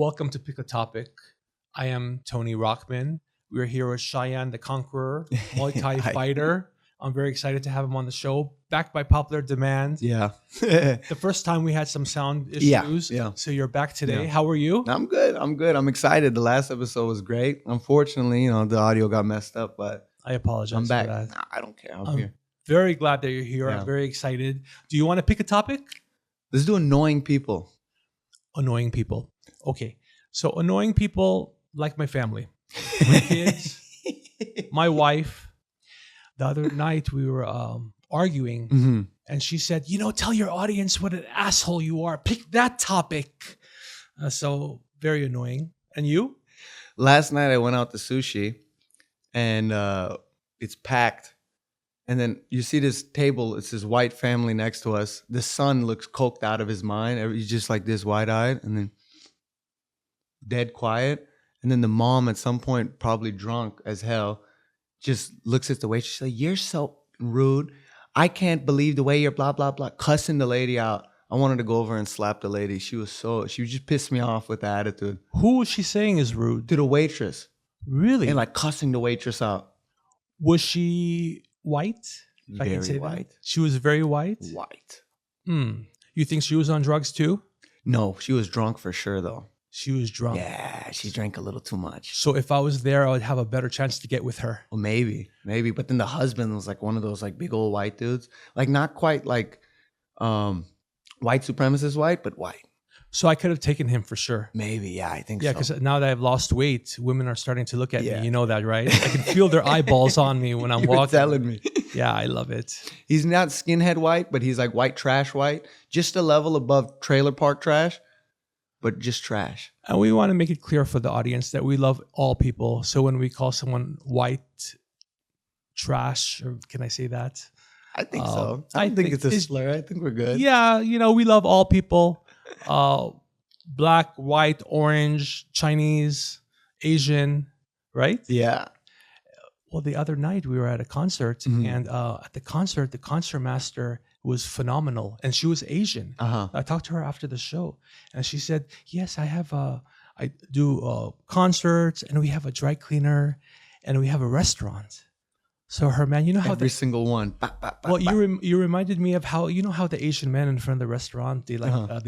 Welcome to Pick a Topic. I am Tony Rockman. We're here with Cheyenne the Conqueror, Muay Thai fighter. I'm very excited to have him on the show, backed by popular demand. Yeah. The first time we had some sound issues, Yeah. so you're back today. Yeah. How are you? I'm good. I'm excited. The last episode was great. Unfortunately, the audio got messed up, but I apologize I'm back. for that. Nah, I don't care. I'm I'm here. very glad that you're here. Yeah. I'm very excited. Do you want to pick a topic? Let's do annoying people. Annoying people. Okay. So annoying people like my family, my kids, my wife. The other night we were arguing, Mm-hmm. and she said, tell your audience what an asshole you are. Pick that topic. So very annoying. And you? Last night I went out to sushi, and it's packed. And then you see this table. It's this white family next to us. The son looks coked out of his mind. He's just like this wide-eyed, and then dead quiet. And then the mom at some point, probably drunk as hell, just looks at the waitress. She's like, "You're so rude. I can't believe the way you're blah, blah, blah," cussing the lady out. I wanted to go over and slap the lady. She just pissed me off with the attitude. Who was she saying is rude? To the waitress. Really? And like cussing the waitress out. Was she white? If I can Very say white. that? She was very white? White. You think she was on drugs too? No, she was drunk for sure though. She was drunk. Yeah, she drank a little too much. So if I was there, I would have a better chance to get with her. Well, maybe. But then the husband was like one of those like big old white dudes. Like not quite like white supremacist white, but white. So I could have taken him for sure. Maybe, yeah, I think Yeah, so. because now that I've lost weight, women are starting to look at Yeah. me. You know that, right? I can feel their eyeballs on me when I'm You were walking. telling me. Yeah, I love it. He's not skinhead white, but he's like white trash white. Just a level above trailer park trash, but just trash. And we want to make it clear for the audience that we love all people. So when we call someone white trash, or can I say that? I think so. I I don't think think it's a it's- slur. I think we're good. Yeah, we love all people. Black, white, orange, Chinese, Asian, right? Yeah. Well, the other night we were at a concert, Mhm. and at the concert master was phenomenal, and she was Asian. Uh-huh. I talked to her after the show, and she said, "Yes, I do concerts, and we have a dry cleaner, and we have a restaurant." So her man, you know how Every single one. well, you reminded me of how how the Asian men in front of the restaurant they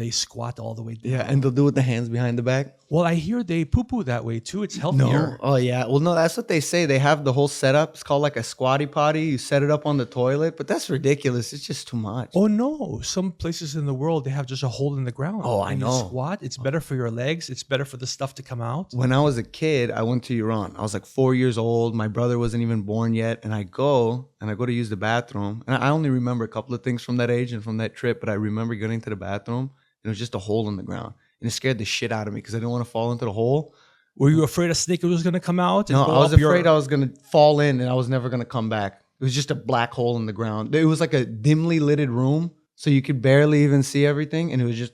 they squat all the way down. Yeah, and they'll do it with the hands behind the back. Well, I hear they poo poo that way too. It's No. healthier. Oh, yeah. Well, no, that's what they say. They have the whole setup. It's called like a squatty potty. You set it up on the toilet, but that's ridiculous. It's just too much. Oh no! Some places in the world they have just a hole in the ground. Oh, I And you know. squat. It's better for your legs. It's better for the stuff to come out. When I was a kid, I went to Iran. I was like 4 years old. My brother wasn't even born yet. And I go to use the bathroom. And I only remember a couple of things from that age and from that trip. But I remember getting to the bathroom. And it was just a hole in the ground. And it scared the shit out of me because I didn't want to fall into the hole. Were you afraid a snake was going to come out? And No, go I was up your- afraid I was going to fall in and I was never going to come back. It was just a black hole in the ground. It was like a dimly lighted room. So you could barely even see everything. And it was just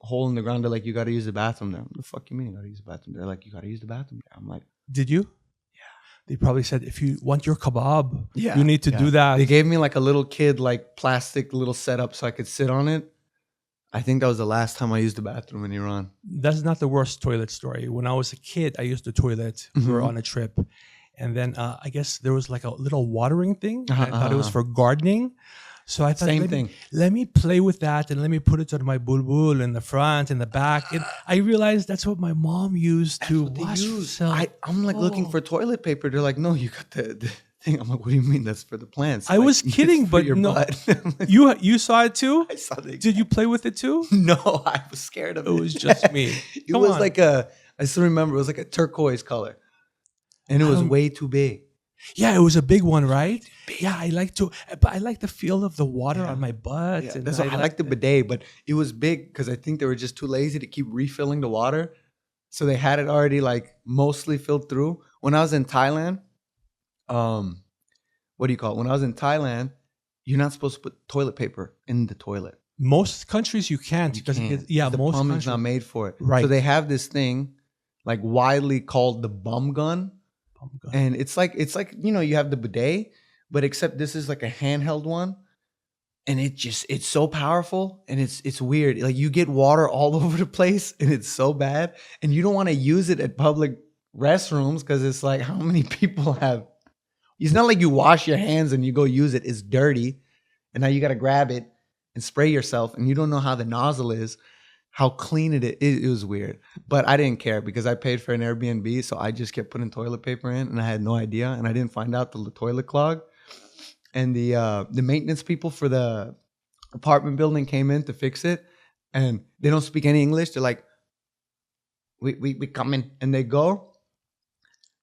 a hole in the ground. They're like, "You got to use the bathroom there." What the fuck you mean you got to use the bathroom? They're like, "You got to use the bathroom there." I'm like, Did you? Yeah. They probably said if you want your kebab, Yeah, you need to do that. they gave me like a little kid, like plastic little setup so I could sit on it. I think that was the last time I used the bathroom in Iran. That's not the worst toilet story. When I was a kid, I used the toilet. We were Mhm. on a trip. And then I guess there was like a little watering thing. Uh-huh, I thought it was for gardening. So I thought, Same let me- thing. let me play with that and let me put it on my bulbul in the front and the back. And I realized that's what my mom used to What they wash use. herself. I'm like looking Oh. for toilet paper. They're like, "No, you got the thing." I'm like, "What do you mean? That's for the plants." I Like, was it's kidding, for but your no. butt. I'm like, You saw it too? I saw the Did you play with it too? No, I was scared of it. It was just me. It Come was on. like I still remember, it was like a turquoise color. And it was way too big. Yeah, it was a big one, right? Yeah, but I like the feel of the water on my butt. Yeah, and that's why I like the bidet, but it was big because I think they were just too lazy to keep refilling the water. So they had it already like mostly filled through. When I was in Thailand, what do you call it? When I was in Thailand, you're not supposed to put toilet paper in the toilet. Most countries you can't because can't. the The most plumbing's countries. not made for it. Right. So they have this thing like widely called the bum gun. And it's like you have the bidet, but except this is like a handheld one. and it's so powerful, and it's weird. Like you get water all over the place, and it's so bad, and you don't want to use it at public restrooms because it's like how many people have. It's not like you wash your hands and you go use it. It's dirty, and now you got to grab it and spray yourself, and you don't know how the nozzle is, how clean it is. It was weird, but I didn't care because I paid for an Airbnb, so I just kept putting toilet paper in, and I had no idea, and I didn't find out the toilet clogged. And the maintenance people for the apartment building came in to fix it, and they don't speak any English. They're like, "We coming," and they go.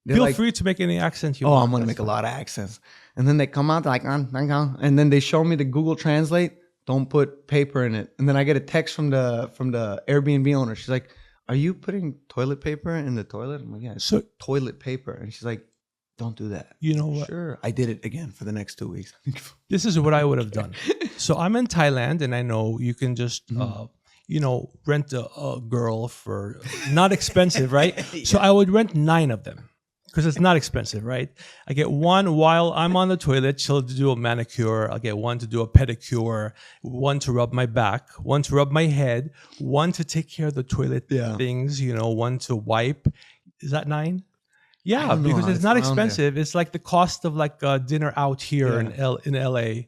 They're Feel like, free to make any accent you "Oh, want. I'm gonna make a lot of accents," and then they come out. They're like, and then they show me the Google Translate. Don't put paper in it, and then I get a text from the Airbnb owner. She's like, "Are you putting toilet paper in the toilet?" I'm like, "Yeah, it's So toilet paper," and she's like, "Don't do that." you know what? Sure. I did it again for the next 2 weeks. This is what I would have done. So I'm in Thailand, and I know you can just, rent a girl for not expensive, right? So I would rent 9 of them because it's not expensive, right? I get one while I'm on the toilet, she'll do a manicure. I'll get one to do a pedicure, one to rub my back, one to rub my head, one to take care of the toilet things, one to wipe. Is that 9? Yeah, because it's not expensive. It's like the cost of like a dinner out here in LA,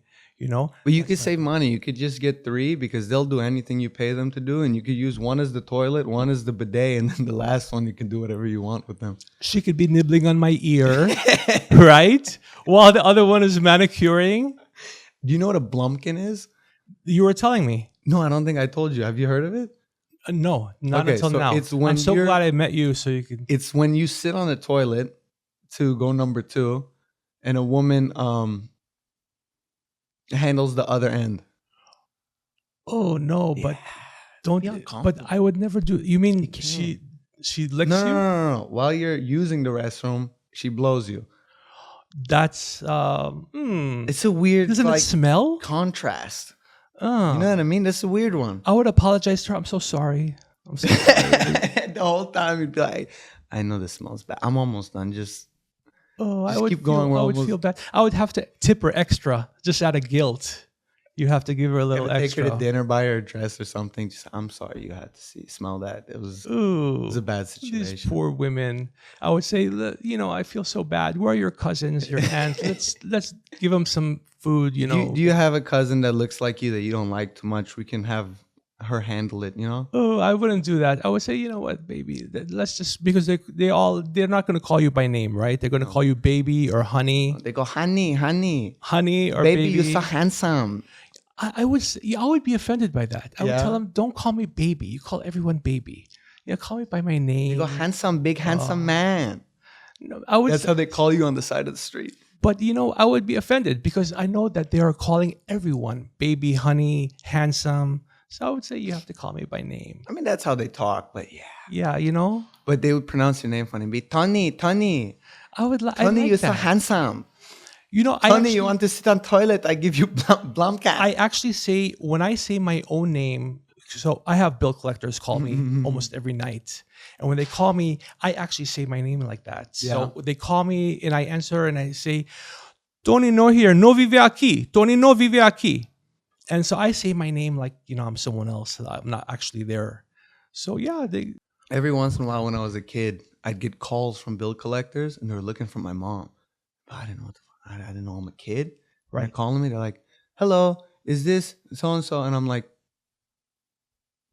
But you could save money. You could just get 3 because they'll do anything you pay them to do. And you could use one as the toilet, one as the bidet, and then the last one you can do whatever you want with them. She could be nibbling on my ear, right? While the other one is manicuring. Do you know what a blumpkin is? You were telling me. No, I don't think I told you. Have you heard of it? No, not until now. I'm so glad I met you so you can. It's when you sit on the toilet to go number 2 and a woman handles the other end. Oh no, but don't. But I would never do. You mean she licks you? No. While you're using the restroom, she blows you. That's It's a weird. Doesn't it smell? Contrast. Oh. You know what I mean? That's a weird one. I would apologize to her. I'm so sorry. The whole time you'd be like, I know this smells bad. I'm almost done. Just I would keep going. I would feel bad. I would have to tip her extra just out of guilt. You have to give her a little extra. Take her to dinner, buy her a dress or something. Just, I'm sorry you had to smell that. It was a bad situation. These poor women. I would say, I feel so bad. Where are your cousins, your aunts? Let's give them some food. Do you have a cousin that looks like you that you don't like too much? We can have her handle it. Oh, I wouldn't do that. I would say, you know what, baby, let's just, because they're not going to call you by name, right? They're going to call you baby or honey. They go honey or baby. You're so handsome. I would be offended by that. I would tell them, don't call me baby. You call everyone baby. Call me by my name. You go handsome, big handsome man. That's how they call you on the side of the street. But I would be offended because I know that they are calling everyone baby, honey, handsome. So I would say you have to call me by name. I mean, that's how they talk, but yeah. But they would pronounce your name funny. Be Tony. I would like. Tony, you're that. so handsome. Tony, you want to sit on toilet? I give you Blumcat. I actually say, when I say my own name, so I have bill collectors call me almost every night. And when they call me, I actually say my name like that. So they call me and I answer and I say, Tony no here, no vive aquí. Tony no vive aquí. And so I say my name like, I'm someone else. I'm not actually there. So every once in a while when I was a kid, I'd get calls from bill collectors and they were looking for my mom. I didn't know what the fuck. I didn't know I'm a kid. Right. They're calling me. They're like, hello, is this so-and-so? And I'm like,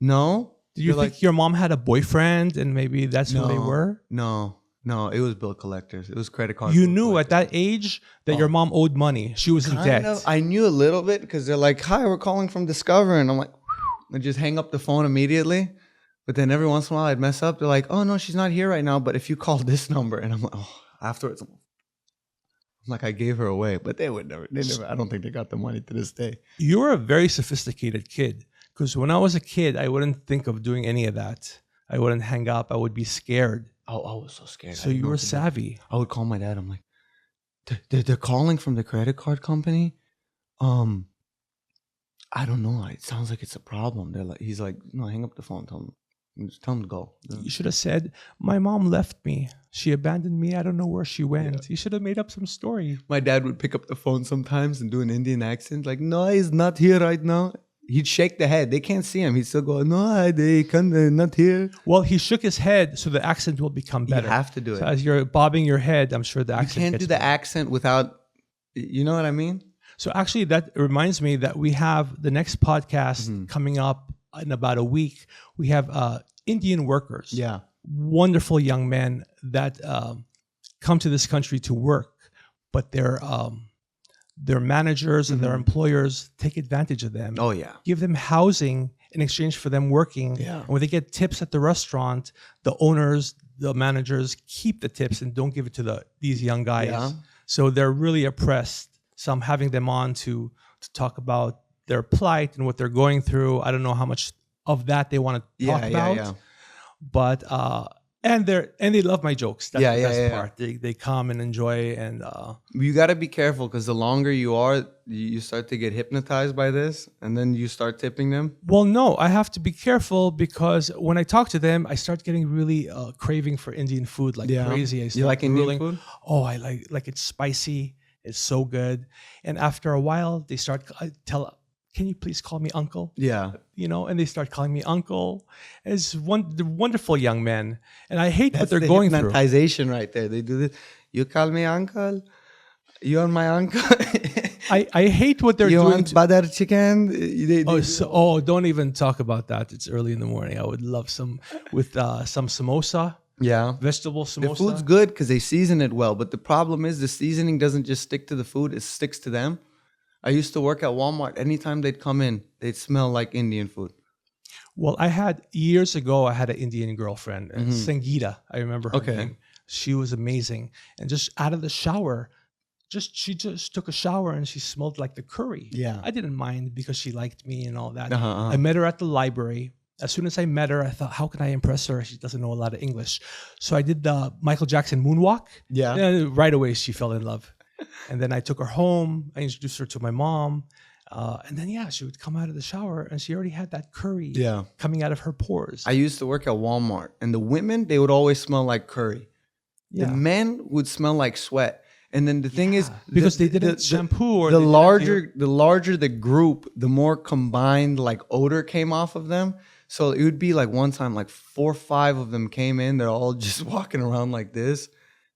no. Do you think your mom had a boyfriend and maybe that's who they were? No, it was bill collectors. It was credit card. You knew at that age that your mom owed money. She was in debt. I knew a little bit because they're like, hi, we're calling from Discover. And I'm like, I just hang up the phone immediately. But then every once in a while I'd mess up. They're like, oh, no, she's not here right now. But if you call this number. And I'm like, afterwards, like I gave her away, but they never, I don't think they got the money to this day. You were a very sophisticated kid because when I was a kid, I wouldn't think of doing any of that. I wouldn't hang up. I would be scared. Oh, I was so scared. So you were savvy. I would call my dad. I'm like, they're calling from the credit card company. I don't know. It sounds like it's a problem. He's like, no, hang up the phone. Tell them Just tell them to go. You should have said, my mom left me. She abandoned me. I don't know where she went. Yeah. You should have made up some story. My dad would pick up the phone sometimes and do an Indian accent, like, no, he's not here right now. He'd shake the head. They can't see him. He'd still go, no, they can't, not here. Well, he shook his head, so the accent will become better. You have to do it. So as you're bobbing your head, I'm sure the accent You can't gets do the better. accent without, you know what I mean? So actually, that reminds me that we have the next podcast coming up in about a week. We have Indian workers. Yeah. Wonderful young men that come to this country to work, but their managers and their employers take advantage of them. Oh, yeah. Give them housing in exchange for them working. Yeah. And when they get tips at the restaurant, the owners, the managers keep the tips and don't give it to these young guys. Yeah. So they're really oppressed. So I'm having them on to talk about their plight and what they're going through. I don't know how much of that they want to talk about. Yeah. But and they love my jokes. That's the best yeah. part. They come and enjoy and You got to be careful because the longer you are, you start to get hypnotized by this, and then you start tipping them. well, no, I have to be careful because when I talk to them, I start getting really craving for Indian food like crazy. I start You like Indian drooling. food? Oh, I like it's spicy. It's so good. And after a while, they start can you please call me uncle? Yeah. And they start calling me uncle. It's they're wonderful young men. And I hate what That's they're the going through. hypnotization right there. They do this. You call me uncle? You're my uncle? I hate what they're you doing. want butter chicken? Don't even talk about that. It's early in the morning. I would love some with some samosa, Yeah. vegetable samosa. The food's good because they season it well. But the problem is the seasoning doesn't just stick to the food. It sticks to them. I used to work at Walmart. Anytime they'd come in, they'd smell like Indian food. Well, years ago, I had an Indian girlfriend, Sangeeta. I remember her name. She was amazing. And just out of the shower, she just took a shower and she smelled like the curry. Yeah. I didn't mind because she liked me and all that. Uh-huh. I met her at the library. As soon as I met her, I thought, how can I impress her? She doesn't know a lot of English. So I did the Michael Jackson moonwalk. Yeah. And right away, she fell in love. And then I took her home. I introduced her to my mom. And then, she would come out of the shower and she already had that curry coming out of her pores. I used to work at Walmart. And the women, they would always smell like curry. Yeah. The men would smell like sweat. And then the thing is, because they didn't shampoo or the larger the group, the more combined like odor came off of them. So it would be like one time, like 4 or 5 of them came in. They're all just walking around like this.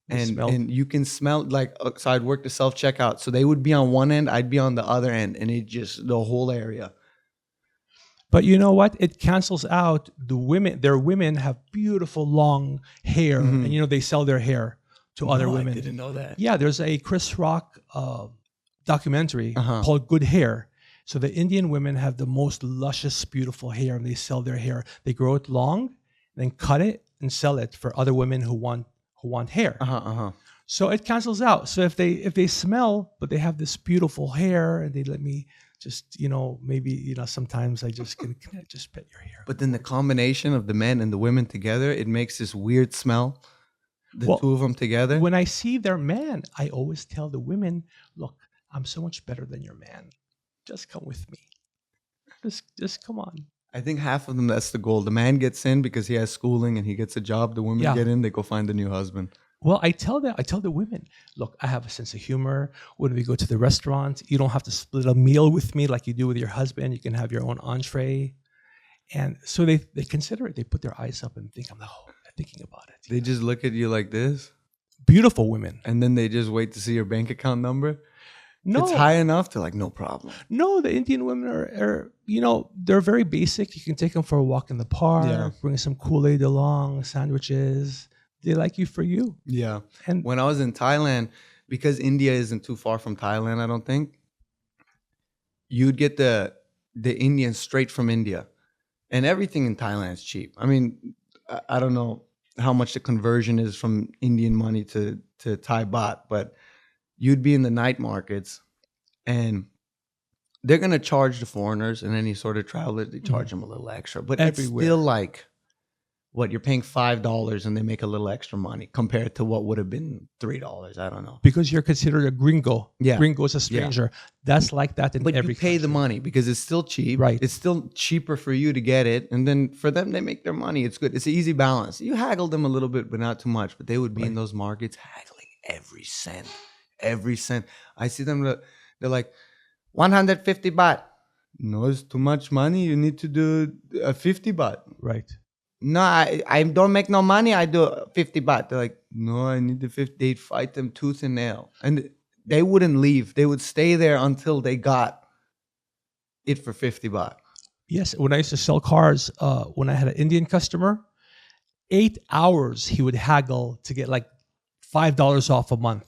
And you can smell like, so I'd work the self-checkout. So they would be on one end, I'd be on the other end. And it just, the whole area. But you know what? It cancels out the women. Their women have beautiful long hair. And, they sell their hair to other women. I didn't know that. Yeah, there's a Chris Rock documentary called Good Hair. So the Indian women have the most luscious, beautiful hair, and they sell their hair. They grow it long, then cut it and sell it for other women who want hair. So it cancels out. So if they smell, but they have this beautiful hair, and they let me just, maybe, sometimes I just can I just pet your hair. But then the combination of the men and the women together, it makes this weird smell. The two of them together. When I see their man, I always tell the women, look, I'm so much better than your man. Just come with me. Just come on. I think half of them, that's the goal. The man gets in because he has schooling and he gets a job. The women get in, they go find a new husband. Well, I tell the women, look, I have a sense of humor. When we go to the restaurant, you don't have to split a meal with me like you do with your husband. You can have your own entree. And so they consider it. They put their eyes up and think, they're thinking about it. They just look at you like this. Beautiful women. And then they just wait to see your bank account number. No. It's high enough to like, no problem. No, the Indian women are they're very basic. You can take them for a walk in the park, bring some Kool-Aid along, sandwiches. They like you for you. Yeah. And when I was in Thailand, because India isn't too far from Thailand, I don't think, you'd get the Indians straight from India. And everything in Thailand is cheap. I mean, I don't know how much the conversion is from Indian money to Thai baht, but you'd be in the night markets and they're going to charge the foreigners and any sort of traveler, they charge them a little extra. But it's still like what you're paying $5 and they make a little extra money compared to what would have been $3. I don't know. Because you're considered a gringo. Yeah. Gringo is a stranger. That's like that in But every you pay the country. money because it's still cheap. Right. It's still cheaper for you to get it. And then for them, they make their money. It's good. It's an easy balance. You haggle them a little bit, but not too much. But they would be in those markets haggling every cent. Every cent. I see them, they're like, 150 baht. No, it's too much money. You need to do 50 baht. Right. No, I don't make no money. I do 50 baht. They're like, no, I need the 50. They'd fight them tooth and nail. And they wouldn't leave. They would stay there until they got it for 50 baht. Yes. When I used to sell cars, when I had an Indian customer, 8 hours he would haggle to get like $5 off a month.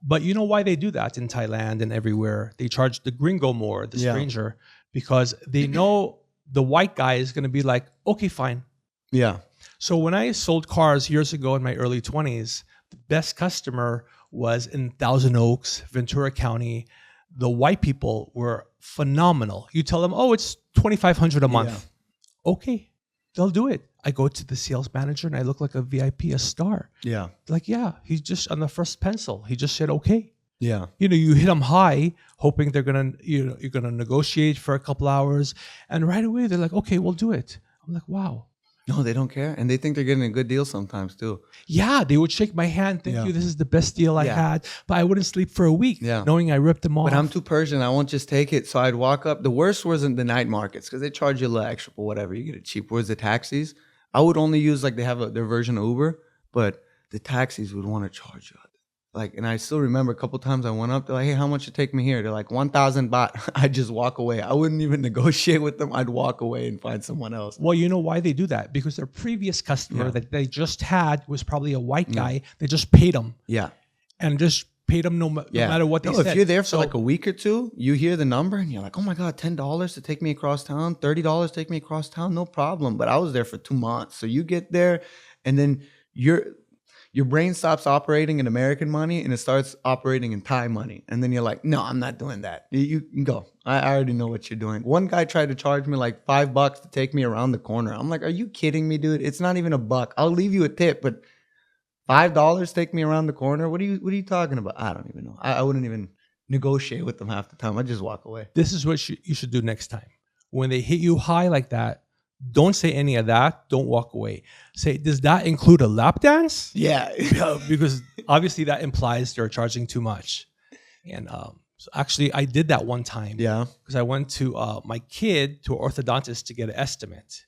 But you know why they do that in Thailand and everywhere? They charge the gringo more, the stranger, because they know the white guy is going to be like, okay, fine. Yeah. So when I sold cars years ago in my early 20s, the best customer was in Thousand Oaks, Ventura County. The white people were phenomenal. You tell them, oh, it's $2,500 a month. Yeah. Okay, they'll do it. I go to the sales manager and I look like a VIP, a star. Yeah. Like, yeah, he's just on the first pencil. He just said, okay. Yeah. You know, you hit them high, hoping they're going to, you know, you're going to negotiate for a couple hours. And right away, they're like, okay, we'll do it. I'm like, wow. No, they don't care. And they think they're getting a good deal sometimes too. Yeah, they would shake my hand. Thank you. This is the best deal I had. But I wouldn't sleep for a week knowing I ripped them off. But I'm too Persian. I won't just take it. So I'd walk up. The worst was in the night markets because they charge you a little extra for whatever. You get it cheap. Whereas the taxis, I would only use like they have their version of Uber, but the taxis would want to charge you. Like, and I still remember a couple times I went up. They're like, hey, how much you take me here? They're like 1,000 baht. I'd just walk away. I wouldn't even negotiate with them. I'd walk away and find someone else. Well, you know why they do that? Because their previous customer that they just had was probably a white guy. They just paid him. Yeah. And just paid him no matter what they said. If you're there for like a week or two, you hear the number and you're like, oh my God, $10 to take me across town, $30 to take me across town, no problem. But I was there for 2 months. So you get there and then your brain stops operating in American money and it starts operating in Thai money. And then you're like, no, I'm not doing that. You can go. I already know what you're doing. One guy tried to charge me like $5 to take me around the corner. I'm like, are you kidding me, dude? It's not even $1. I'll leave you a tip, but $5 take me around the corner? What are you talking about? I don't even know. I wouldn't even negotiate with them half the time. I'd just walk away. This is what you should do next time. When they hit you high like that, don't say any of that. Don't walk away. Say, does that include a lap dance? Yeah. Because obviously that implies they're charging too much. And so actually, I did that one time. Yeah. Because I went to my kid to an orthodontist to get an estimate.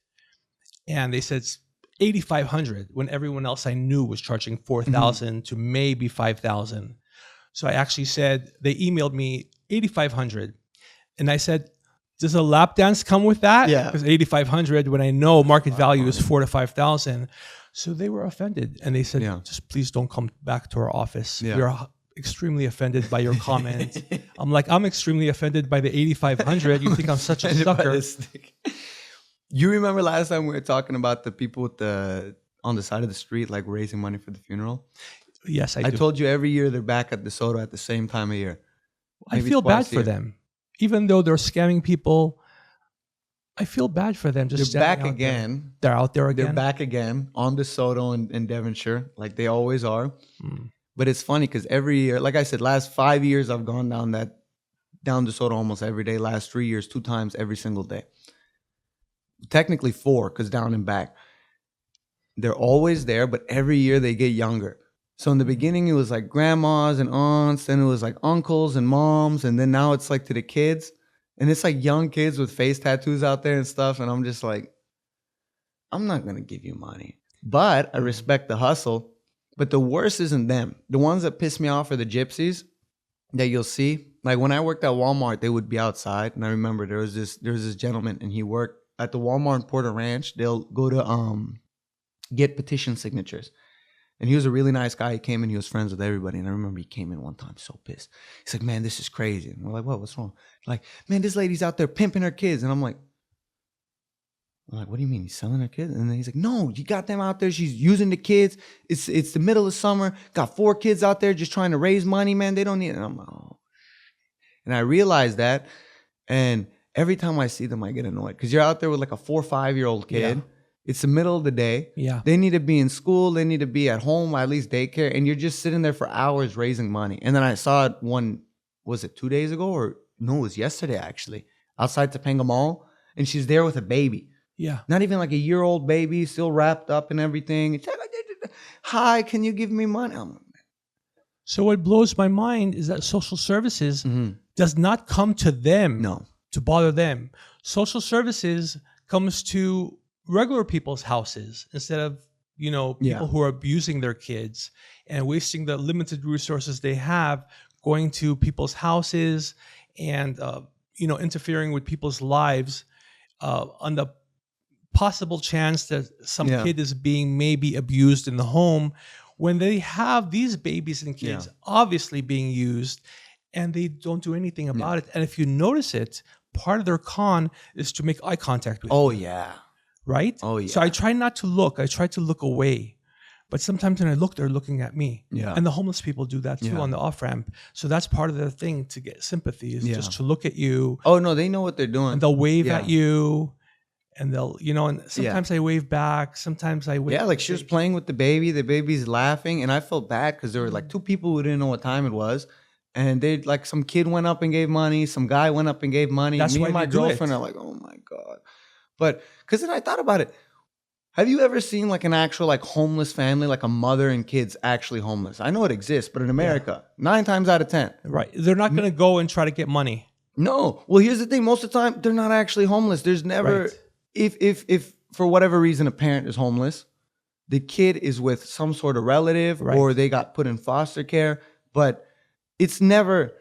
And they said it's $8,500 when everyone else I knew was charging $4,000 to maybe $5,000. So I actually said, they emailed me $8,500. And I said, does a lap dance come with that? Yeah. Because $8,500 when I know market value is $4,000 to $5,000. So they were offended. And they said, just please don't come back to our office. Yeah. We're extremely offended by your comment. I'm like, I'm extremely offended by the $8,500. You think I'm such a sucker. You remember last time we were talking about the people with on the side of the street, like raising money for the funeral? Yes, I do. I told you every year they're back at DeSoto at the same time of year. I feel bad for them. Even though they're scamming people, I feel bad for them. They're back again. They're out there again. They're back again on DeSoto in Devonshire, like they always are. But it's funny because every year, like I said, last 5 years I've gone down DeSoto almost every day. Last 3 years, 2 times every single day. Technically 4 because down and back. They're always there, but every year they get younger. So in the beginning, it was like grandmas and aunts, then it was like uncles and moms, and then now it's like to the kids. And it's like young kids with face tattoos out there and stuff. And I'm just like, I'm not going to give you money. But I respect the hustle. But the worst isn't them. The ones that piss me off are the gypsies that you'll see. Like when I worked at Walmart, they would be outside. And I remember there was this gentleman and he worked at the Walmart in Porter Ranch. They'll go to get petition signatures. And he was a really nice guy. He came in, he was friends with everybody. And I remember he came in one time so pissed. He's like, man, this is crazy. And we're like, what's wrong? Like, man, this lady's out there pimping her kids. And I'm like, what do you mean? He's selling her kids? And then he's like, no, you got them out there. She's using the kids. It's the middle of summer. Got 4 kids out there just trying to raise money, man. They don't need it. And I'm like, oh. And I realized that. And every time I see them, I get annoyed. Because you're out there with like a 4 or 5-year-old kid. It's the middle of the day. Yeah. They need to be in school. They need to be at home, at least daycare. And you're just sitting there for hours raising money. And then I saw it was it 2 days ago? Or no, it was yesterday actually, outside Topanga Mall. And she's there with a baby. Yeah. Not even like a year-old baby, still wrapped up and everything. Hi, can you give me money? So what blows my mind is that social services does not come to them to bother them. Social services comes to regular people's houses instead of, people who are abusing their kids and wasting the limited resources they have going to people's houses and, interfering with people's lives on the possible chance that some kid is being maybe abused in the home when they have these babies and kids obviously being used and they don't do anything about it. And if you notice it, part of their con is to make eye contact with you. Right? Oh, yeah. So I try not to look. I try to look away. But sometimes when I look, they're looking at me. Yeah. And the homeless people do that too on the off-ramp. So that's part of their thing to get sympathy is just to look at you. Oh, no, they know what they're doing. And they'll wave at you. And they'll, and sometimes I wave back. Sometimes I wave. Yeah, like she was playing with the baby. The baby's laughing. And I felt bad because there were like two people who didn't know what time it was. And they like some kid went up and gave money. Some guy went up and gave money. That's Me why and my girlfriend are like, oh my God. But because then I thought about it. Have you ever seen like an actual like homeless family, like a mother and kids actually homeless? I know it exists, but in America, 9 times out of 10. Right. They're not going to go and try to get money. No. Well, here's the thing. Most of the time, they're not actually homeless. There's never, if for whatever reason a parent is homeless, the kid is with some sort of relative or they got put in foster care. But it's never,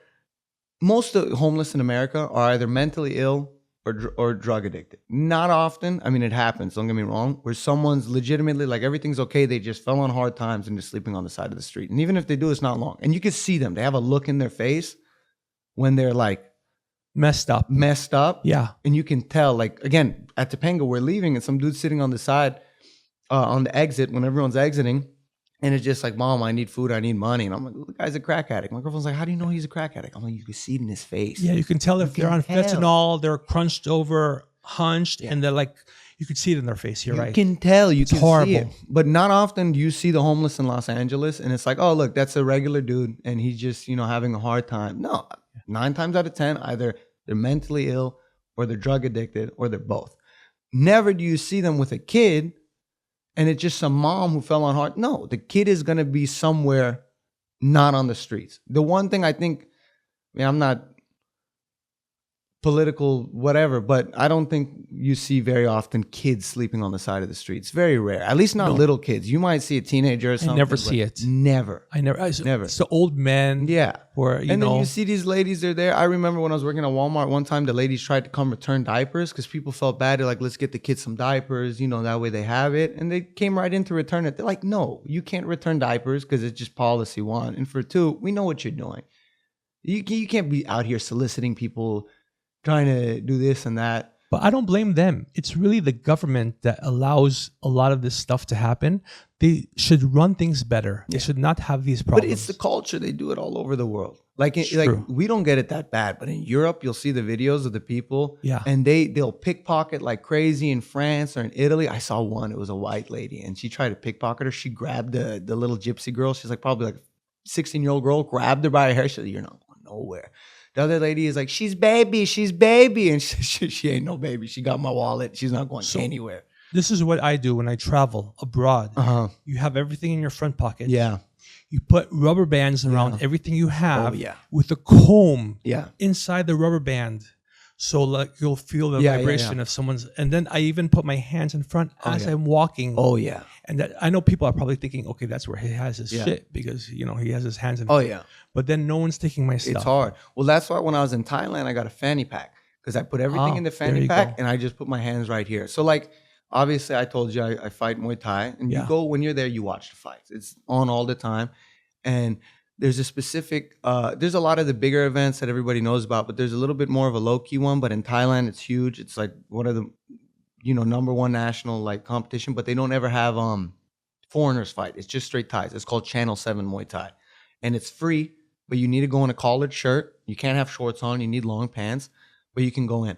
most of the homeless in America are either mentally ill or drug addicted. Not often. I mean, it happens. Don't get me wrong. Where someone's legitimately like everything's okay. They just fell on hard times and they're sleeping on the side of the street. And even if they do, it's not long. And you can see them. They have a look in their face when they're like messed up. Yeah. And you can tell, like, again, at Topanga, we're leaving and some dude's sitting on the side on the exit when everyone's exiting. And it's just like, Mom, I need food. I need money. And I'm like, the guy's a crack addict. My girlfriend's like, how do you know he's a crack addict? I'm like, you can see it in his face. Yeah, you can tell if they're on fentanyl, they're crunched over, hunched, and they're like, you can see it in their face. You're right. You can tell. It's horrible. See it. But not often do you see the homeless in Los Angeles. And it's like, oh, look, that's a regular dude. And he's just, having a hard time. No, 9 times out of 10, either they're mentally ill or they're drug addicted or they're both. Never do you see them with a kid and it's just some mom who fell on hard. No, the kid is going to be somewhere not on the streets. The one thing I think, I'm not political, whatever, but I don't think you see very often kids sleeping on the side of the street. It's very rare. At least not little kids. You might see a teenager or something. I never see it. Never. Never. It's the old men. Yeah. Where, then you see these ladies, they're there. I remember when I was working at Walmart one time, the ladies tried to come return diapers because people felt bad. They're like, let's get the kids some diapers, that way they have it. And they came right in to return it. They're like, no, you can't return diapers because it's just policy 1. And for 2, we know what you're doing. You can't be out here soliciting people trying to do this and that. But I don't blame them. It's really the government that allows a lot of this stuff to happen. They should run things better. They should not have these problems. But it's the culture. They do it all over the world. Like we don't get it that bad. But in Europe, you'll see the videos of the people. Yeah. And they'll pickpocket like crazy in France or in Italy. I saw one. It was a white lady. And she tried to pickpocket her. She grabbed the little gypsy girl. She's like probably like a 16-year-old girl. Grabbed her by her hair. She said, you're not going nowhere. The other lady is like, she's baby. And she ain't no baby. She got my wallet. She's not going anywhere. This is what I do when I travel abroad. You have everything in your front pocket. Yeah. You put rubber bands around everything you have with a comb inside the rubber band. So like you'll feel the vibration of someone's. And then I even put my hands in front as I'm walking. Oh, yeah. And that, I know people are probably thinking, okay, that's where he has his shit because, he has his hands in front. Oh, yeah. But then no one's taking my stuff. It's hard. Well, that's why when I was in Thailand, I got a fanny pack because I put everything in the fanny pack and I just put my hands right here. So like, obviously I told you I fight Muay Thai and you go, when you're there, you watch the fights. It's on all the time. And there's a specific, there's a lot of the bigger events that everybody knows about, but there's a little bit more of a low-key one. But in Thailand, it's huge. It's like one of the, number one national like competition, but they don't ever have foreigners fight. It's just straight Thais. It's called Channel 7 Muay Thai. And it's free, but you need to go in a collared shirt. You can't have shorts on. You need long pants, but you can go in.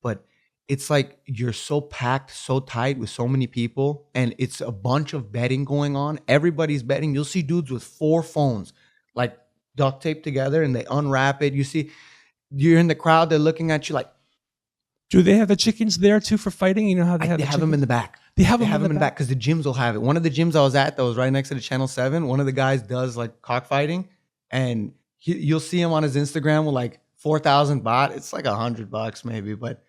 But it's like you're so packed, so tight with so many people, and it's a bunch of betting going on. Everybody's betting. You'll see dudes with 4 phones, like duct taped together, and they unwrap it. You see, you're in the crowd, they're looking at you like, Do they have the chickens there too for fighting? You know how they have they the have them in the back. They have They them have in them in the back because the gyms will have it. One of the gyms I was at that was right next to the Channel 7, one of the guys does like cockfighting, and you'll see him on his Instagram with like 4,000 baht. It's like $100 maybe, but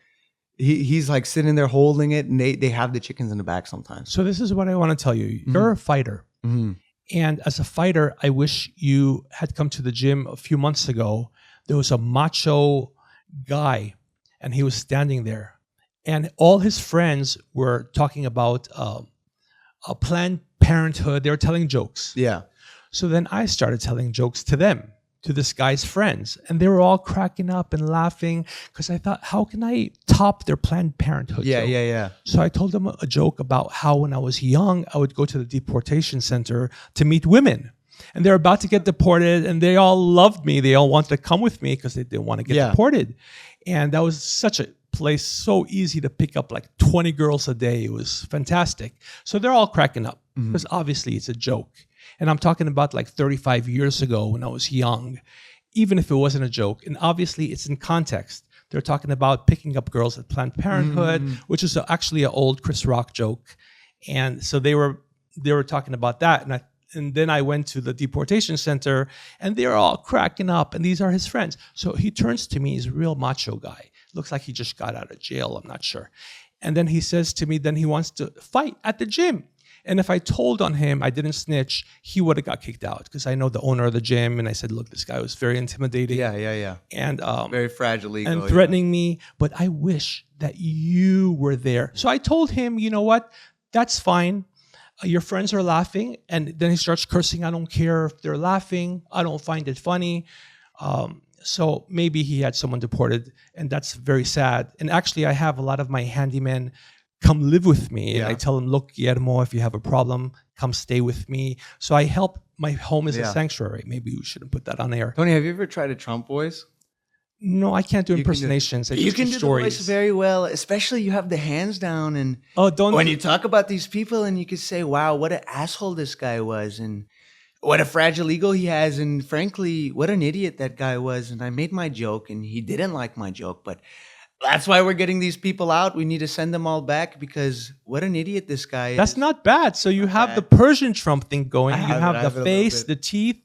he's like sitting there holding it, and they have the chickens in the back sometimes. So this is what I want to tell you. You're a fighter. And as a fighter, I wish you had come to the gym a few months ago. There was a macho guy, and he was standing there. And all his friends were talking about a Planned Parenthood. They were telling jokes. Yeah. So then I started telling jokes to them, to this guy's friends. And they were all cracking up and laughing because I thought, how can I top their Planned Parenthood joke? Yeah. So I told them a joke about how when I was young, I would go to the deportation center to meet women. And they're about to get deported, and they all loved me. They all wanted to come with me because they didn't want to get deported. And that was such a place, so easy to pick up like 20 girls a day. It was fantastic. So they're all cracking up because obviously it's a joke. And I'm talking about like 35 years ago when I was young, even if it wasn't a joke. And obviously it's in context. They're talking about picking up girls at Planned Parenthood, which is actually an old Chris Rock joke. And so they were talking about that. And then I went to the deportation center, and they're all cracking up, and these are his friends. So he turns to me, he's a real macho guy. Looks like he just got out of jail, I'm not sure. And then he says to me, then he wants to fight at the gym. And if I told on him, I didn't snitch, he would have got kicked out because I know the owner of the gym. And I said, look, this guy was very intimidating. Yeah. And very fragile ego. And threatening me. But I wish that you were there. So I told him, you know what? That's fine. Your friends are laughing. And then he starts cursing. I don't care if they're laughing. I don't find it funny. So maybe he had someone deported, and that's very sad. And actually, I have a lot of my handymen come live with me. And I tell them, look, Guillermo, if you have a problem, come stay with me. So I help. My home is a sanctuary. Maybe we shouldn't put that on air. Tony, have you ever tried a Trump voice? No, I can't do impersonations. You can do the voice very well, especially you have the hands down. And when you talk about these people, and you could say, wow, what an asshole this guy was. And what a fragile ego he has. And frankly, what an idiot that guy was. And I made my joke, and he didn't like my joke. But that's why we're getting these people out. We need to send them all back because what an idiot this guy is. That's not bad. So you have the Persian Trump thing going. You have the face, the teeth.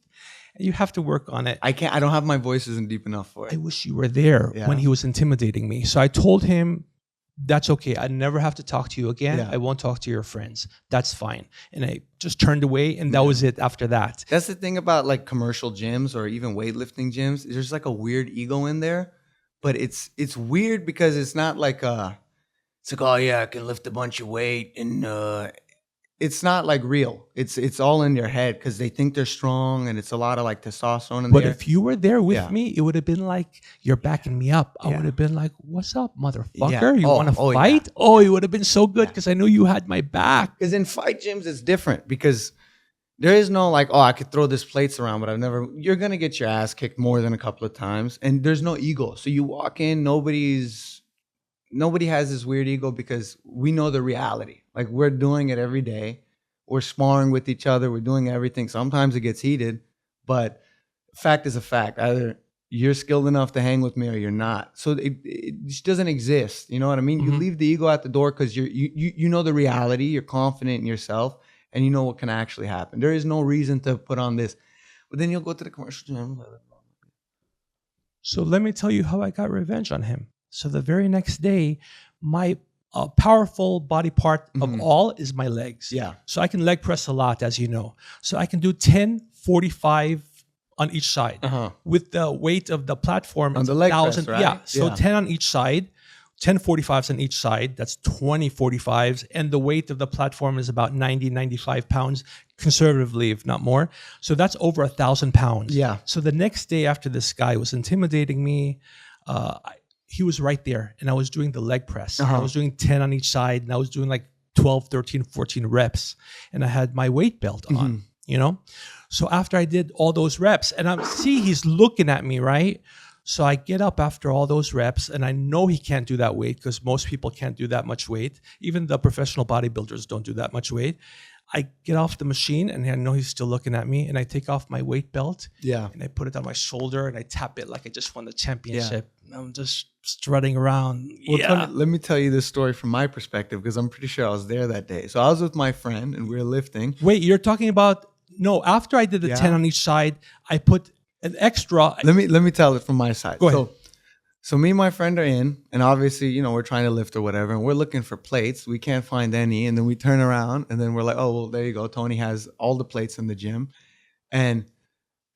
You have to work on it. I don't have my voice isn't deep enough for it. I wish you were there when he was intimidating me. So I told him, that's okay. I never have to talk to you again. I won't talk to your friends. That's fine. And I just turned away, and that was it after that. That's the thing about like commercial gyms or even weightlifting gyms. There's like a weird ego in there, but it's weird because it's not like it's like, oh yeah, I can lift a bunch of weight, and it's not like real. It's all in your head because they think they're strong, and it's a lot of like testosterone in there. But if you were there with me, it would have been like, you're backing me up. I would have been like, what's up, motherfucker? You want to fight? Yeah. Oh, it would have been so good because I knew you had my back. Because in fight gyms, it's different because there is no like, oh, I could throw this plates around, but you're going to get your ass kicked more than a couple of times. And there's no ego. So you walk in, nobody has this weird ego because we know the reality. Like we're doing it every day. We're sparring with each other. We're doing everything. Sometimes it gets heated, but fact is a fact. Either you're skilled enough to hang with me or you're not. So it just doesn't exist. You know what I mean? You leave the ego at the door because you know the reality. You're confident in yourself, and you know what can actually happen. There is no reason to put on this. But then you'll go to the commercial gym. So let me tell you how I got revenge on him. So the very next day, my powerful body part of all is my legs. Yeah. So I can leg press a lot, as you know. So I can do 10, 45 on each side with the weight of the platform. On the leg press, right? Yeah. So 10 on each side, 10 45s on each side. That's 20 45s. And the weight of the platform is about 90, 95 pounds, conservatively, if not more. So that's over 1,000 pounds. Yeah. So the next day after this guy was intimidating me, he was right there, and I was doing the leg press. I was doing 10 on each side, and I was doing like 12, 13, 14 reps, and I had my weight belt on, So after I did all those reps, and he's looking at me, right? So I get up after all those reps, and I know he can't do that weight because most people can't do that much weight. Even the professional bodybuilders don't do that much weight. I get off the machine, and I know he's still looking at me, and I take off my weight belt, and I put it on my shoulder, and I tap it like I just won the championship. I'm just strutting around. Well, Tony, let me tell you this story from my perspective because I'm pretty sure I was there that day. So I was with my friend, and we were lifting. Wait, you're talking about... No, after I did the 10 on each side, I put an extra... Let me tell it from my side. Go ahead. So me and my friend are in, and obviously, we're trying to lift or whatever, and we're looking for plates. We can't find any, and then we turn around, and then we're like, oh, well, there you go. Tony has all the plates in the gym, and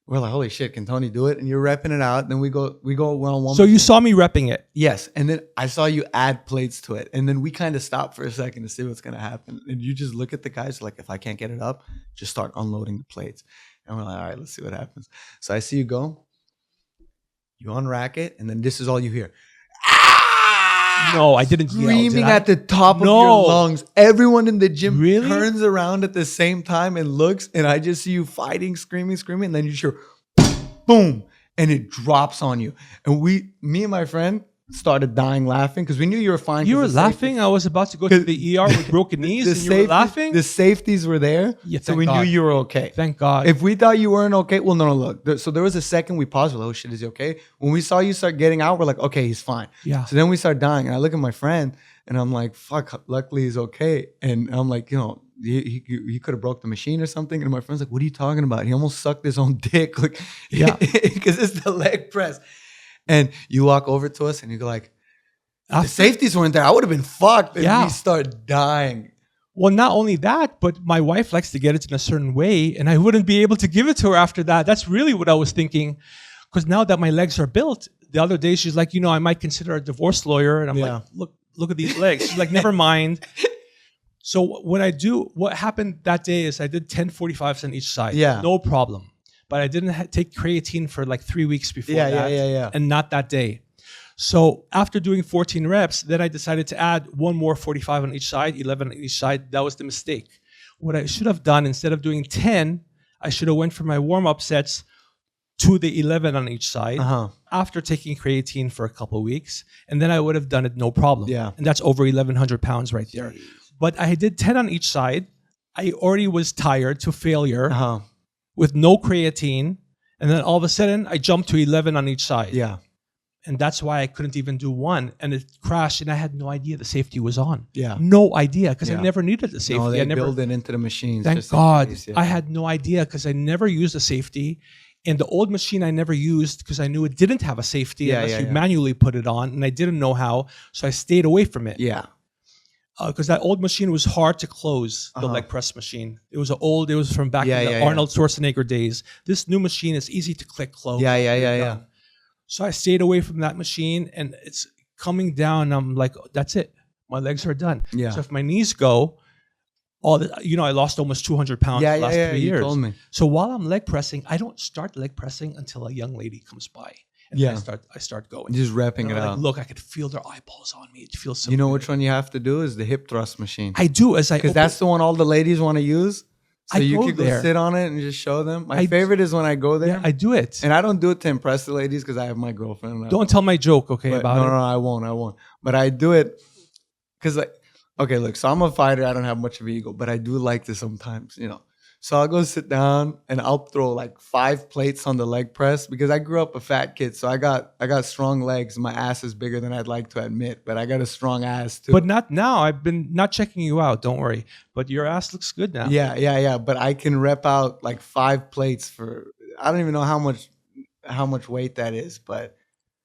we're like, holy shit, can Tony do it? And you're repping it out. Then we're on one. So you saw me repping it? Yes, and then I saw you add plates to it, and then we kind of stopped for a second to see what's gonna happen, and you just look at the guys like, if I can't get it up, just start unloading the plates, and we're like, all right, let's see what happens. So I see you go. You unrack it, and then this is all you hear. No, I didn't yell. Screaming at the top of your lungs. Everyone in the gym really turns around at the same time and looks, and I just see you fighting, screaming, and then you hear boom, and it drops on you. And me and my friend started dying laughing because we knew you were fine. You were laughing? I was about to go to the ER with broken knees and you were laughing? The safeties were there, so we knew you were okay. Thank God. If we thought you weren't okay, well, no, look. So there was a second we paused. We're like, oh shit, is he okay? When we saw you start getting out, we're like, okay, he's fine. Yeah. So then we start dying, and I look at my friend, and I'm like, fuck, luckily he's okay. And I'm like, he could have broke the machine or something. And my friend's like, what are you talking about? He almost sucked his own dick. Like, yeah, because it's the leg press. And you walk over to us, and you go like, if the safeties weren't there, I would have been fucked. And we start dying. Well, not only that, but my wife likes to get it in a certain way, and I wouldn't be able to give it to her after that. That's really what I was thinking. Because now that my legs are built, the other day she's like, I might consider a divorce lawyer. And I'm like, look at these legs. She's like, never mind. So what happened that day is I did 10 45s on each side. Yeah. No problem. But I didn't take creatine for like 3 weeks before that. Yeah. And not that day. So after doing 14 reps, then I decided to add one more 45 on each side, 11 on each side. That was the mistake. What I should have done, instead of doing 10, I should have went for my warm-up sets to the 11 on each side after taking creatine for a couple of weeks. And then I would have done it no problem. Yeah. And that's over 1,100 pounds right there. Jeez. But I did 10 on each side. I already was tired to failure with no creatine. And then all of a sudden, I jumped to 11 on each side. Yeah. And that's why I couldn't even do one. And it crashed, and I had no idea the safety was on. Yeah. No idea, because I never needed the safety. No, they build it into the machines. Thank God. I had no idea because I never used the safety. And the old machine I never used because I knew it didn't have a safety unless you manually put it on. And I didn't know how, so I stayed away from it. Yeah. Because that old machine was hard to close, the leg press machine. It was from back in the Arnold Schwarzenegger days. This new machine is easy to click close. Yeah. So I stayed away from that machine, and it's coming down. I'm like, that's it. My legs are done. Yeah. So if my knees go, I lost almost 200 pounds the last 3 years. You told me. So while I'm leg pressing, I don't start leg pressing until a young lady comes by. And I start going. Just wrapping it out. Look, I could feel their eyeballs on me. It feels so You know good. which one you have to do is the hip thrust machine. I do. Because that's the one all the ladies want to use. So you could go sit on it and just show them. My favorite is when I go there. Yeah, I do it. And I don't do it to impress the ladies because I have my girlfriend. Don't tell my joke, okay, about it. No, I won't. But I do it because, okay, look, so I'm a fighter. I don't have much of an ego, but I do like this sometimes, So I'll go sit down and I'll throw like 5 plates on the leg press because I grew up a fat kid. So I got strong legs. My ass is bigger than I'd like to admit, but I got a strong ass too. But not now. I've been not checking you out. Don't worry. But your ass looks good now. Yeah. But I can rep out like 5 plates for, I don't even know how much weight that is, but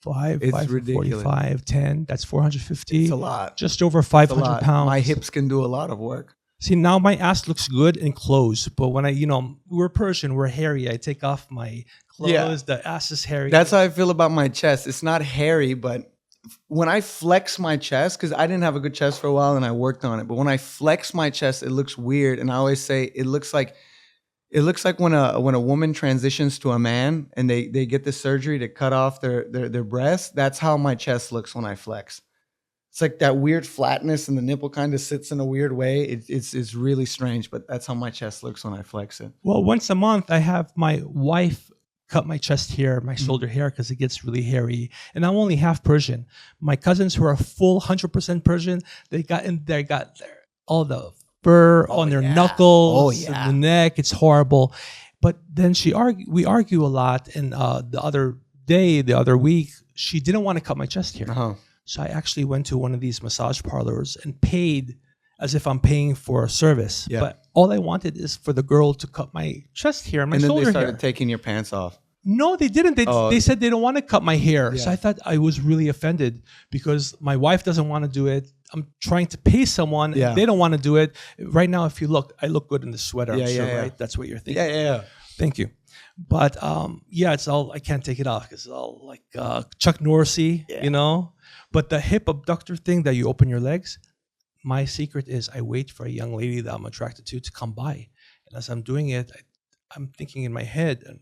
5, it's 5, ridiculous. 45, 10. That's 450. It's a lot. Just over 500 pounds. My hips can do a lot of work. See, now my ass looks good and closed, but when we're Persian, we're hairy. I take off my clothes, the ass is hairy. That's how I feel about my chest. It's not hairy, but when I flex my chest, because I didn't have a good chest for a while and I worked on it, but when I flex my chest, it looks weird. And I always say it looks like when a woman transitions to a man and they get the surgery to cut off their breasts. That's how my chest looks when I flex. It's like that weird flatness and the nipple kind of sits in a weird way. It's really strange, but that's how my chest looks when I flex it. Well, once a month, I have my wife cut my chest hair, my shoulder hair, because it gets really hairy. And I'm only half Persian. My cousins who are full 100% Persian, they got all the fur on their knuckles and the neck. It's horrible. But then we argue a lot. And the other week, she didn't want to cut my chest hair. Uh-huh. So I actually went to one of these massage parlors and paid as if I'm paying for a service. Yeah. But all I wanted is for the girl to cut my chest hair and my shoulder hair. And then they started taking your pants off. No, they didn't. They said they don't want to cut my hair. Yeah. So I thought I was really offended because my wife doesn't want to do it. I'm trying to pay someone. Yeah. And they don't want to do it. Right now, if you look, I look good in the sweater. I'm sure, yeah. right? That's what you're thinking. Yeah. Thank you. But it's all, I can't take it off. It's all like Chuck Norrisy, you know? But the hip abductor thing that you open your legs, my secret is I wait for a young lady that I'm attracted to come by. And as I'm doing it, I'm thinking in my head, and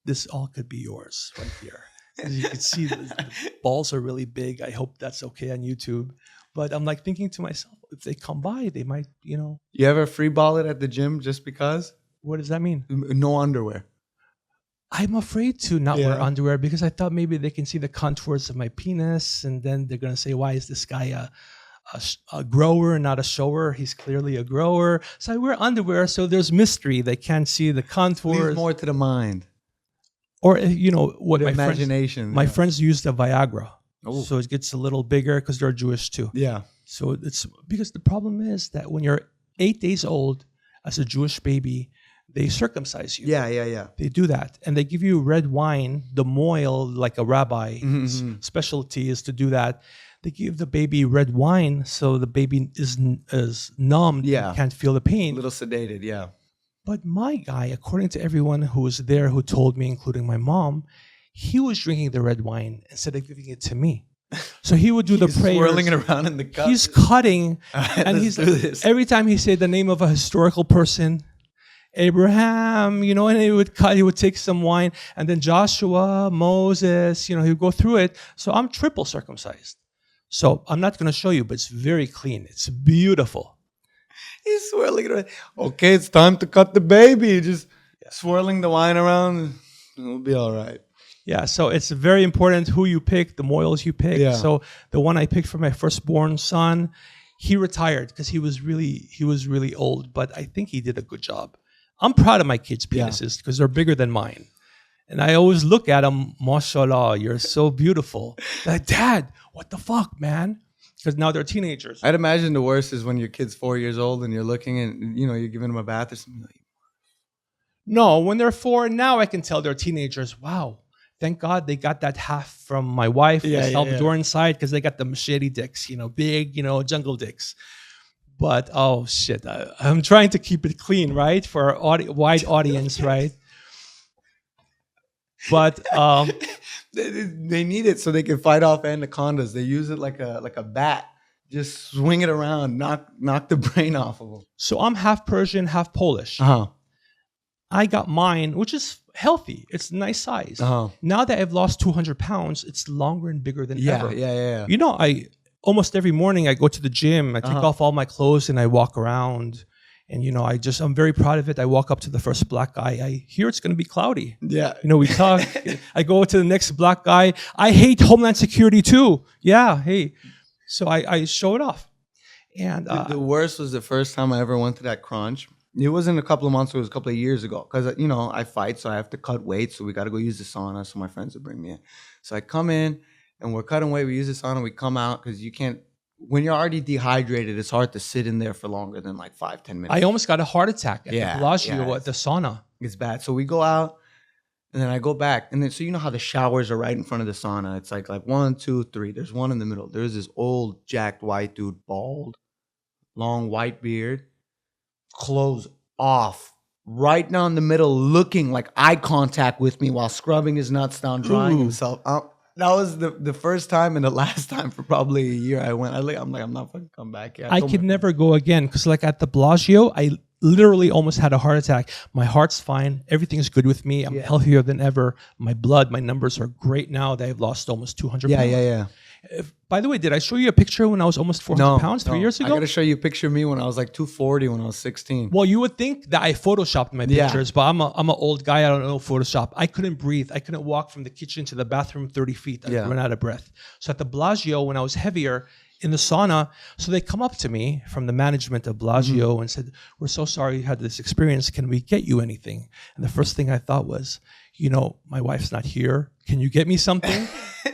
this all could be yours right here. As you can see, the balls are really big. I hope that's okay on YouTube. But I'm like thinking to myself, if they come by, they might, you know. You ever free ball it at the gym just because? What does that mean? No underwear. I'm afraid to not wear underwear because I thought maybe they can see the contours of my penis, and then they're going to say, why is this guy a grower, not a shower? He's clearly a grower. So I wear underwear, so there's mystery. They can't see the contours. Leaves more to the mind. Or, you know, what The my imagination. My friends use the Viagra. Oh. So it gets a little bigger because they're Jewish too. Yeah. So it's because the problem is that when you're 8 days old as a Jewish baby, they circumcise you. Yeah. They do that. And they give you red wine, the moil, like a rabbi's specialty is to do that. They give the baby red wine so the baby is numbed, can't feel the pain. A little sedated, yeah. But my guy, according to everyone who was there who told me, including my mom, he was drinking the red wine instead of giving it to me. So he would do the prayers. Swirling it around in the cup. He's cutting. And he's every time he said the name of a historical person, Abraham, you know, and he would cut, he would take some wine, and then Joshua, Moses, you know, he would go through it. So I'm triple circumcised. So I'm not going to show you, but it's very clean. It's beautiful. He's swirling it around. Okay, it's time to cut the baby. Just swirling the wine around. It'll be all right. Yeah, so it's very important who you pick, the moils you pick. Yeah. So the one I picked for my firstborn son, he retired because he was really old, but I think he did a good job. I'm proud of my kids' penises because they're bigger than mine. And I always look at them, mashallah, you're so beautiful. Like, Dad, what the fuck, man? Because now they're teenagers. I'd imagine the worst is when your kid's 4 years old and you're looking and, you know, you're giving them a bath or something. No, when they're 4, now I can tell they're teenagers. Wow. Thank God they got that half from my wife, the Salvadoran side, because they got the machete dicks, you know, big, you know, jungle dicks. But, oh, shit. I'm trying to keep it clean, right? For our wide audience, right? But they need it so they can fight off anacondas. They use it like a bat. Just swing it around, knock the brain off of them. So I'm half Persian, half Polish. Uh-huh. I got mine, which is healthy. It's a nice size. Uh-huh. Now that I've lost 200 pounds, it's longer and bigger than ever. Yeah. You know, almost every morning I go to the gym, I take off all my clothes and I walk around. And, you know, I'm very proud of it. I walk up to the first black guy. I hear it's going to be cloudy. Yeah. You know, we talk. I go to the next black guy. I hate Homeland Security too. Yeah, hey. So I show it off. And the worst was the first time I ever went to that crunch. It wasn't a couple of months, it was a couple of years ago. Because, you know, I fight, so I have to cut weight. So we got to go use the sauna. So my friends would bring me in. So I come in, and we're cutting weight. We use the sauna. We come out because you can't. When you're already dehydrated, it's hard to sit in there for longer than like 5-10 minutes. I almost got a heart attack at the Bellagio at the sauna. It's bad. So we go out, and then I go back. And then, so you know how the showers are right in front of the sauna. It's like 1, 2, 3. There's one in the middle. There's this old, jacked white dude, bald, long white beard, clothes off, right down the middle, looking like eye contact with me while scrubbing his nuts down, drying himself. That was the first time and the last time for probably a year I went. I'm not fucking come back here. I could never go again because like at the Bellagio, I literally almost had a heart attack. My heart's fine. Everything's good with me. I'm healthier than ever. My blood, my numbers are great now that I've lost almost 200 pounds. Yeah. By the way, did I show you a picture when I was almost 400 pounds 3 years ago? I got to show you a picture of me when I was like 240 when I was 16. Well, you would think that I photoshopped my pictures, but I'm an old guy. I don't know Photoshop. I couldn't breathe. I couldn't walk from the kitchen to the bathroom 30 feet. I ran out of breath. So at the Bellagio, when I was heavier in the sauna, so they come up to me from the management of Bellagio and said, "We're so sorry you had this experience. Can we get you anything?" And the first thing I thought was, my wife's not here. Can you get me something?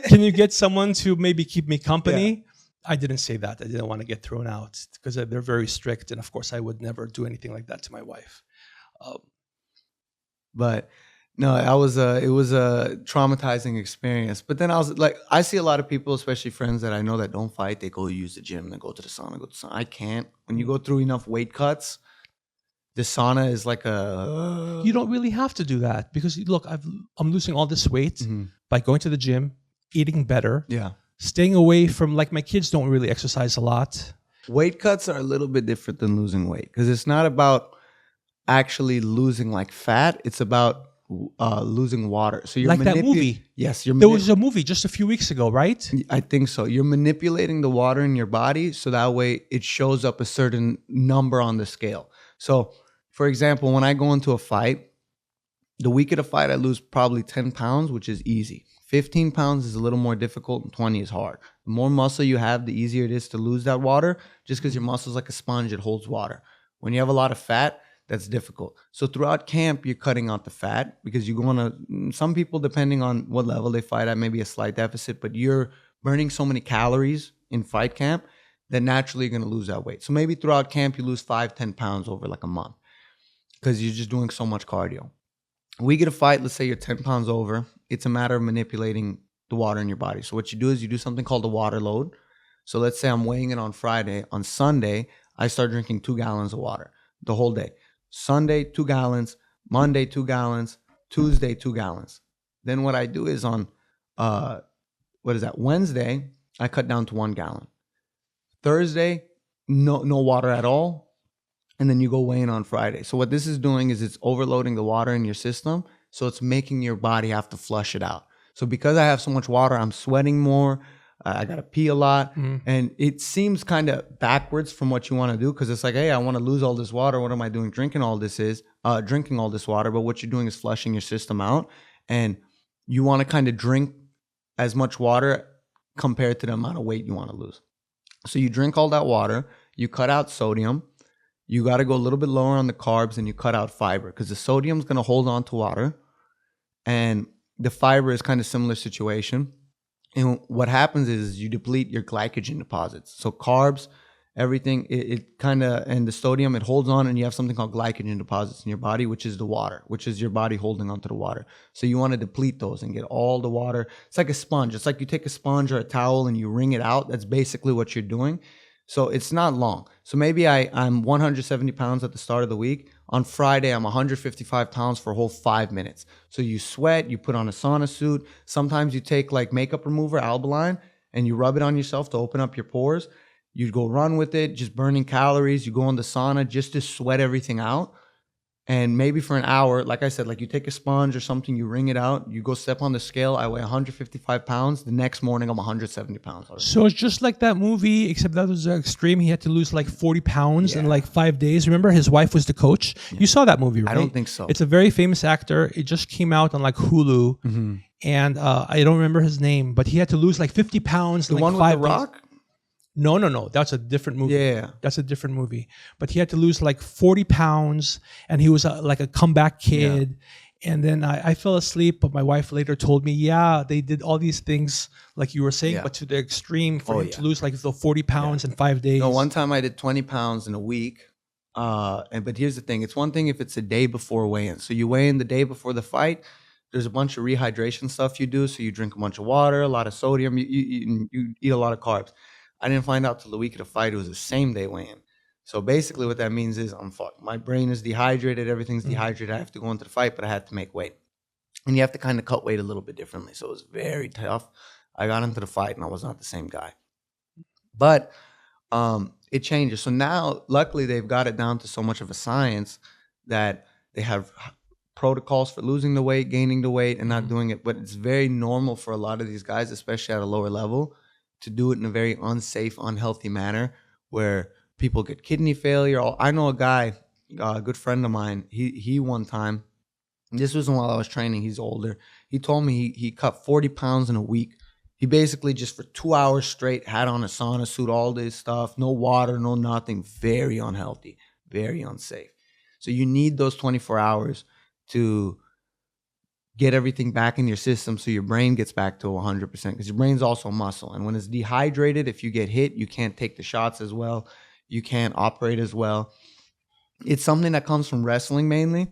Can you get someone to maybe keep me company? Yeah. I didn't say that. I didn't want to get thrown out because they're very strict. And of course, I would never do anything like that to my wife. But no, it was a traumatizing experience. But then I was like, I see a lot of people, especially friends that I know that don't fight. They go use the gym, they go to the sauna, I can't. When you go through enough weight cuts, the sauna is like a... You don't really have to do that because look, I'm losing all this weight by going to the gym, eating better, staying away from, like, my kids don't really exercise a lot. Weight cuts are a little bit different than losing weight because it's not about actually losing like fat. It's about losing water. So you're like that movie. Yes, there was a movie just a few weeks ago, right? I think so. You're manipulating the water in your body so that way it shows up a certain number on the scale. So, for example, when I go into a fight, the week of the fight, I lose probably 10 pounds, which is easy. 15 pounds is a little more difficult and 20 is hard. The more muscle you have, the easier it is to lose that water just because your muscle is like a sponge. It holds water. When you have a lot of fat, that's difficult. So throughout camp, you're cutting out the fat because you're going to, some people, depending on what level they fight at, maybe a slight deficit, but you're burning so many calories in fight camp that naturally you're going to lose that weight. So maybe throughout camp, you lose 5-10 pounds over like a month because you're just doing so much cardio. We get a fight, let's say you're 10 pounds over. It's a matter of manipulating the water in your body. So what you do is you do something called a water load. So let's say I'm weighing in on Friday. On Sunday, I start drinking 2 gallons of water the whole day. Sunday, 2 gallons. Monday, 2 gallons. Tuesday, 2 gallons. Then what I do is on, Wednesday, I cut down to 1 gallon. Thursday, no water at all. And then you go weigh in on Friday. So what this is doing is it's overloading the water in your system. So it's making your body have to flush it out. So because I have so much water, I'm sweating more. I got to pee a lot. And it seems kind of backwards from what you want to do because it's like, hey, I want to lose all this water. What am I doing? Drinking all this water. But what you're doing is flushing your system out. And you want to kind of drink as much water compared to the amount of weight you want to lose. So you drink all that water. You cut out sodium. You got to go a little bit lower on the carbs and you cut out fiber because the sodium is going to hold on to water and the fiber is kind of similar situation. And what happens is you deplete your glycogen deposits. So carbs, everything, it kind of, and the sodium, it holds on and you have something called glycogen deposits in your body, which is the water, which is your body holding onto the water. So you want to deplete those and get all the water. It's like a sponge. It's like you take a sponge or a towel and you wring it out. That's basically what you're doing. So it's not long. So maybe I'm 170 pounds at the start of the week. On Friday, I'm 155 pounds for a whole 5 minutes. So you sweat, you put on a sauna suit. Sometimes you take like makeup remover, Albaline, and you rub it on yourself to open up your pores. You go run with it, just burning calories. You go in the sauna just to sweat everything out. And maybe for an hour, like I said, like you take a sponge or something, you wring it out, you go step on the scale. I weigh 155 pounds. The next morning, I'm 170 pounds. So it's just like that movie, except that was extreme. He had to lose like 40 pounds in like 5 days. Remember, his wife was the coach. You saw that movie, right? I don't think so. It's a very famous actor. It just came out on like Hulu. And I don't remember his name, but he had to lose like 50 pounds. The in one like with The 5 days. Rock? No. That's a different movie. Yeah. That's a different movie. But he had to lose like 40 pounds and he was like a comeback kid. Yeah. And then I fell asleep, but my wife later told me, they did all these things like you were saying, but to the extreme for him to lose like the 40 pounds in 5 days. No, one time I did 20 pounds in a week. But here's the thing. It's one thing if it's a day before weigh-in. So you weigh in the day before the fight. There's a bunch of rehydration stuff you do. So you drink a bunch of water, a lot of sodium, you eat a lot of carbs. I didn't find out till the week of the fight. It was the same day weigh-in. So basically what that means is I'm fucked. My brain is dehydrated. Everything's dehydrated. I have to go into the fight, but I had to make weight. And you have to kind of cut weight a little bit differently. So it was very tough. I got into the fight and I was not the same guy. But it changes. So now, luckily, they've got it down to so much of a science that they have protocols for losing the weight, gaining the weight, and not doing it. But it's very normal for a lot of these guys, especially at a lower level, to do it in a very unsafe, unhealthy manner where people get kidney failure. I know a guy, a good friend of mine, he one time, this was while I was training, he's older. He told me he cut 40 pounds in a week. He basically just for 2 hours straight had on a sauna suit, all this stuff, no water, no nothing, very unhealthy, very unsafe. So you need those 24 hours to get everything back in your system so your brain gets back to 100% because your brain's also muscle. And when it's dehydrated, if you get hit, you can't take the shots as well. You can't operate as well. It's something that comes from wrestling mainly.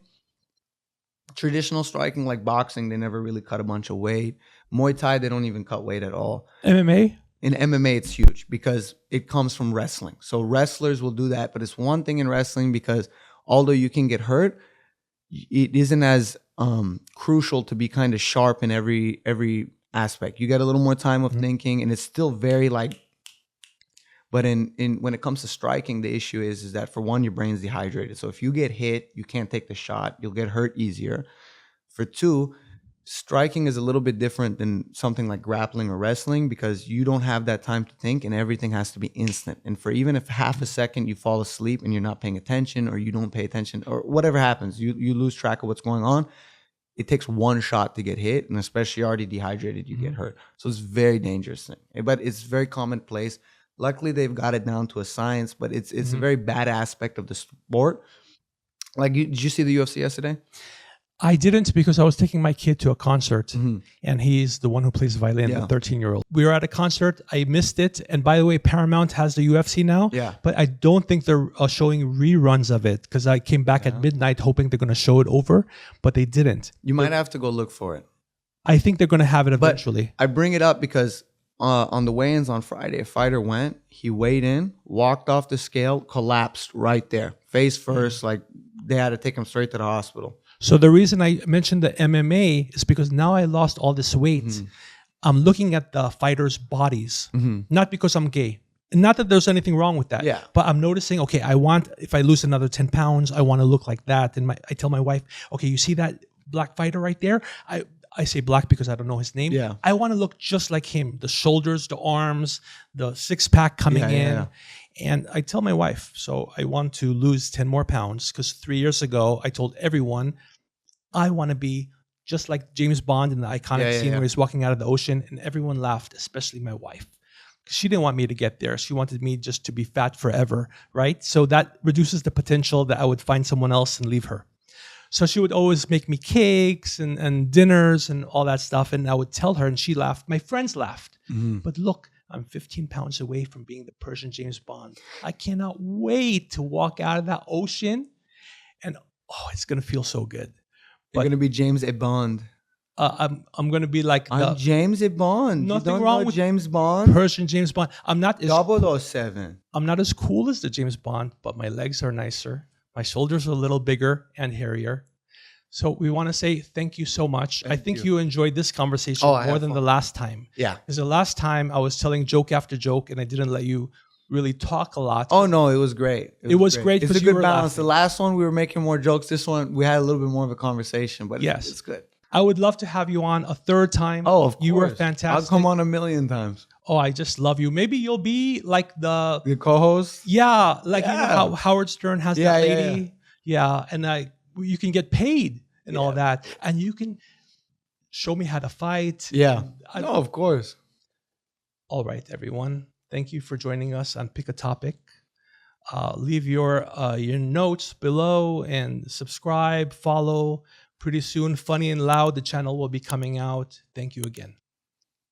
Traditional striking like boxing, they never really cut a bunch of weight. Muay Thai, they don't even cut weight at all. MMA? In MMA, it's huge because it comes from wrestling. So wrestlers will do that, but it's one thing in wrestling because although you can get hurt, it isn't as crucial to be kind of sharp in every aspect. You get a little more time of thinking, and it's still very like. But in when it comes to striking, the issue is that for one, your brain's dehydrated. So if you get hit, you can't take the shot. You'll get hurt easier. For two, striking is a little bit different than something like grappling or wrestling because you don't have that time to think and everything has to be instant. And for even if half a second you fall asleep and you're not paying attention or you don't pay attention or whatever happens, you lose track of what's going on. It takes one shot to get hit, and especially already dehydrated, you get hurt. So it's a very dangerous thing, but it's very commonplace. Luckily, they've got it down to a science, but it's a very bad aspect of the sport. Like, did you see the UFC yesterday? I didn't because I was taking my kid to a concert, and he's the one who plays violin, the 13-year-old. We were at a concert. I missed it. And by the way, Paramount has the UFC now, but I don't think they're showing reruns of it because I came back at midnight hoping they're going to show it over, but they didn't. You might have to go look for it. I think they're going to have it eventually. But I bring it up because on the weigh-ins on Friday, a fighter went, he weighed in, walked off the scale, collapsed right there, face first, like they had to take him straight to the hospital. So the reason I mentioned the MMA is because now I lost all this weight. I'm looking at the fighters' bodies, not because I'm gay. Not that there's anything wrong with that. But I'm noticing, okay, if I lose another 10 pounds, I want to look like that. And I tell my wife, okay, you see that black fighter right there? I say black because I don't know his name. I want to look just like him. The shoulders, the arms, the six-pack coming in. And I tell my wife, so I want to lose 10 more pounds because 3 years ago, I told everyone, I want to be just like James Bond in the iconic scene where he's walking out of the ocean. And everyone laughed, especially my wife. She didn't want me to get there. She wanted me just to be fat forever, right? So that reduces the potential that I would find someone else and leave her. So she would always make me cakes and dinners and all that stuff. And I would tell her and she laughed. My friends laughed. But look, I'm 15 pounds away from being the Persian James Bond. I cannot wait to walk out of that ocean. And it's going to feel so good. You're going to be James Bond. I'm going to be like I'm James Bond. Nothing you don't wrong know with James Bond. Persian James Bond. I'm not as 007. I'm not as cool as the James Bond, but my legs are nicer. My shoulders are a little bigger and hairier. So we want to say thank you so much. I think you enjoyed this conversation more than the last time. Because the last time I was telling joke after joke and I didn't let you really talk a lot. Oh, no, it was great. It was great because it's a good balance. Laughing. The last one, we were making more jokes. This one, we had a little bit more of a conversation, but it's good. I would love to have you on a third time. Oh, of course. You were fantastic. I'll come on 1,000,000 times. Oh, I just love you. Maybe you'll be like the co-host? Yeah, like you know how Howard Stern has that lady? Yeah, and you can get paid and all that. And you can show me how to fight. Yeah. No, of course. All right, everyone. Thank you for joining us on Pick a Topic. Leave your notes below and subscribe, follow. Pretty soon, Funny and Loud, the channel will be coming out. Thank you again.